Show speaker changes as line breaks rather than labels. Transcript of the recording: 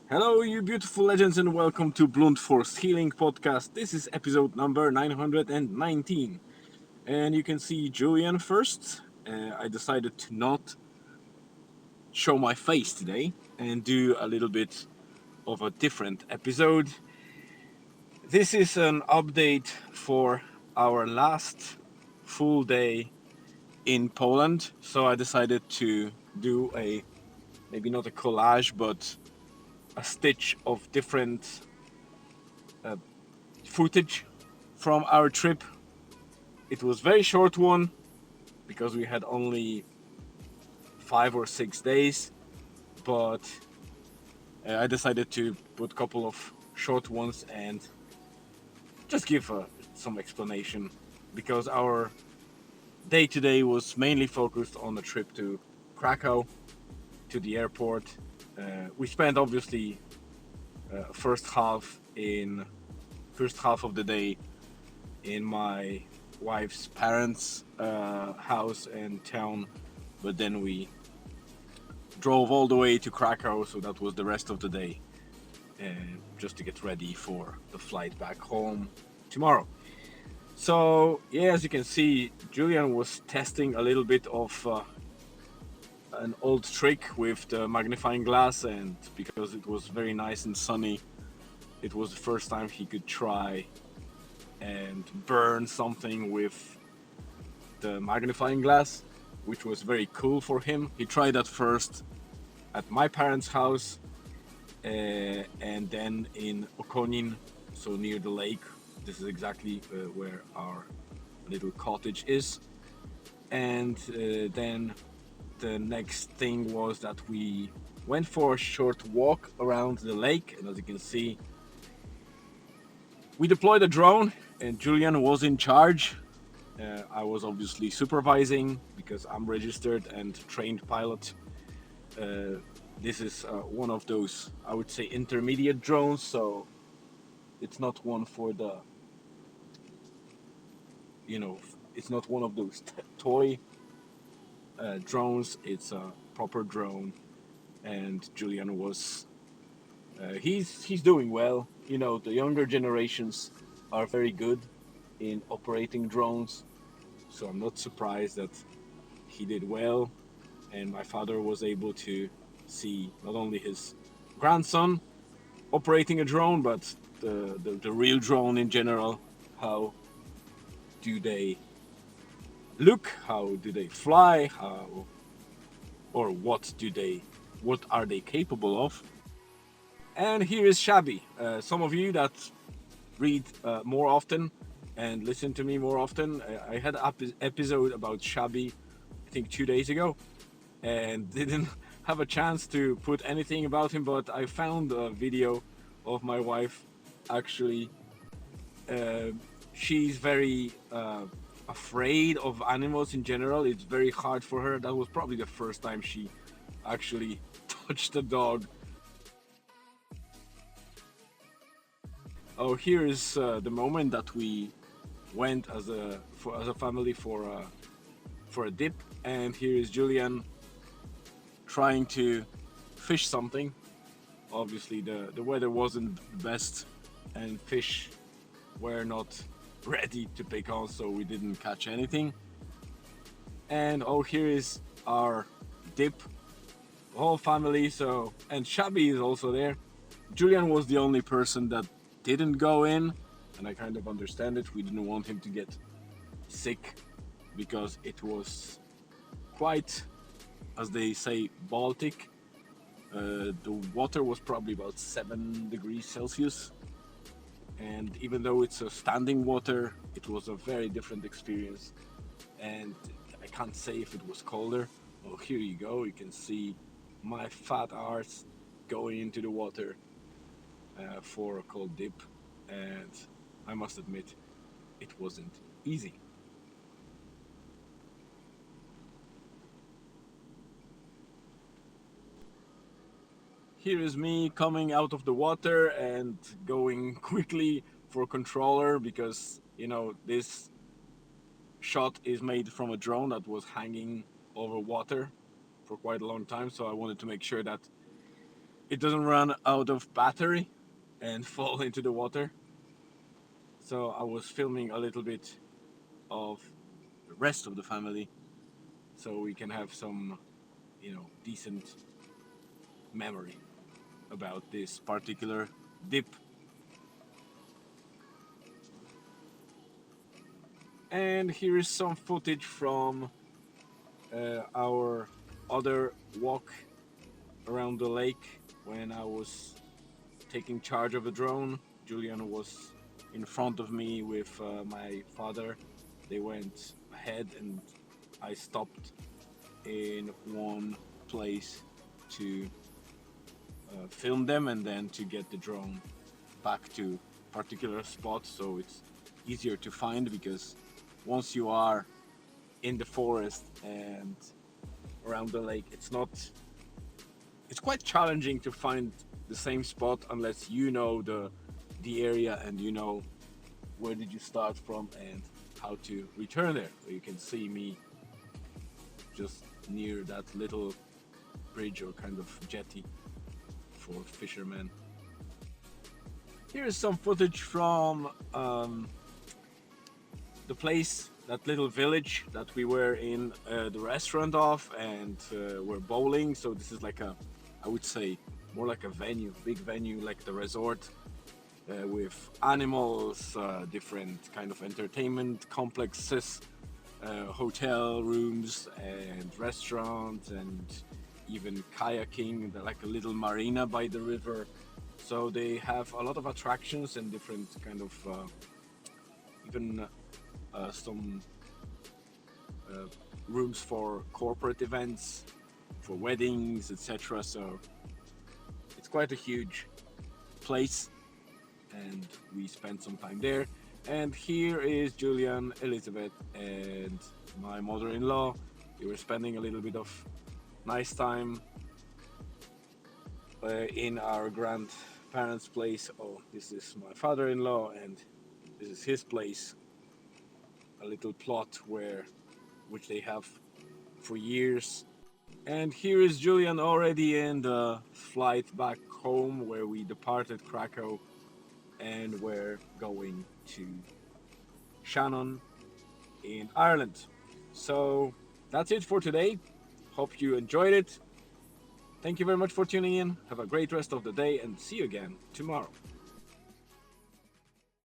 Hello, you beautiful legends, and welcome to Blunt Force Healing Podcast. This is episode number 919. And you can see Julian first. I decided to not show my face today and do a little bit of a different episode. This is an update for our last full day in Poland. So I decided to do maybe not a collage, but a stitch of different uh, footage from our trip. It was very short one because we had only 5 or 6 days, but I decided to put a couple of short ones and just give some explanation because our day today was mainly focused on the trip to Krakow, to the airport. We spent obviously first half of the day in my wife's parents' house and town, but then we drove all the way to Krakow, so that was the rest of the day, just to get ready for the flight back home tomorrow. So yeah, as you can see, Julian was testing a little bit of an old trick with the magnifying glass, and because it was very nice and sunny, it was the first time he could try and burn something with the magnifying glass, which was very cool for him. He tried that first at my parents' house, and then in Okonin, so near the lake. This is exactly where our little cottage is. And then the next thing was that we went for a short walk around the lake, and as you can see, we deployed a drone, and Julian was in charge. I was obviously supervising because I'm registered and trained pilot. This is one of those, I would say, intermediate drones, so it's not one for the, you know, it's not one of those toy drones. It's a proper drone, and Julian was, he's doing well. You know, the younger generations are very good in operating drones, so I'm not surprised that he did well, and my father was able to see not only his grandson operating a drone, but the real drone in general. How do they look? How do they fly? How or what are they capable of? And here is Shabby. Some of you that read more often and listen to me more often, I had an episode about Shabby, I think 2 days ago, and didn't have a chance to put anything about him, but I found a video of my wife actually. uh, she's very afraid of animals in general. It's very hard for her. That was probably the first time she actually touched a dog. Oh, here is the moment that we went as a family for a dip, and here is Julian trying to fish something. Obviously, the weather wasn't the best, and fish were not ready to pick on, so we didn't catch anything. And oh, here is our dip, whole family. So, and Shabby is also there. Julian was the only person that didn't go in, and I kind of understand it. We didn't want him to get sick because it was quite, as they say, Baltic. The water was probably about 7 degrees Celsius, and even though it's a standing water, it was a very different experience. And I can't say if it was colder. Oh, here you go. You can see my fat arse going into the water for a cold dip, and I must admit, it wasn't easy. Here is me coming out of the water and going quickly for controller because this shot is made from a drone that was hanging over water for quite a long time, so I wanted to make sure that it doesn't run out of battery and fall into the water. So I was filming a little bit of the rest of the family so we can have some, decent memory about this particular dip. And here is some footage from our other walk around the lake when I was taking charge of the drone. Julian was in front of me with my father. They went ahead, and I stopped in one place to film them and then to get the drone back to particular spot so it's easier to find, because once you are in the forest and around the lake, it's quite challenging to find the same spot unless you know the area and you know where did you start from and how to return there. So you can see me just near that little bridge or kind of jetty for fishermen. Here is some footage from the place, that little village that we were in the restaurant of, and we're bowling. So this is like I would say, more like a venue, big venue, like the resort, with animals, different kind of entertainment complexes, hotel rooms and restaurants, and even kayaking, like a little marina by the river. So they have a lot of attractions and different kind of even some uh, rooms for corporate events, for weddings, etc. So it's quite a huge place, and we spent some time there. And here is Julian, Elizabeth, and my mother-in-law. We were spending a little bit of nice time in our grandparents' place. Oh, this is my father-in-law, and this is his place. A little plot which they have for years. And here is Julian already in the flight back home, where we departed Krakow and we're going to Shannon in Ireland. So that's it for today. Hope you enjoyed it. Thank you very much for tuning in. Have a great rest of the day and see you again tomorrow.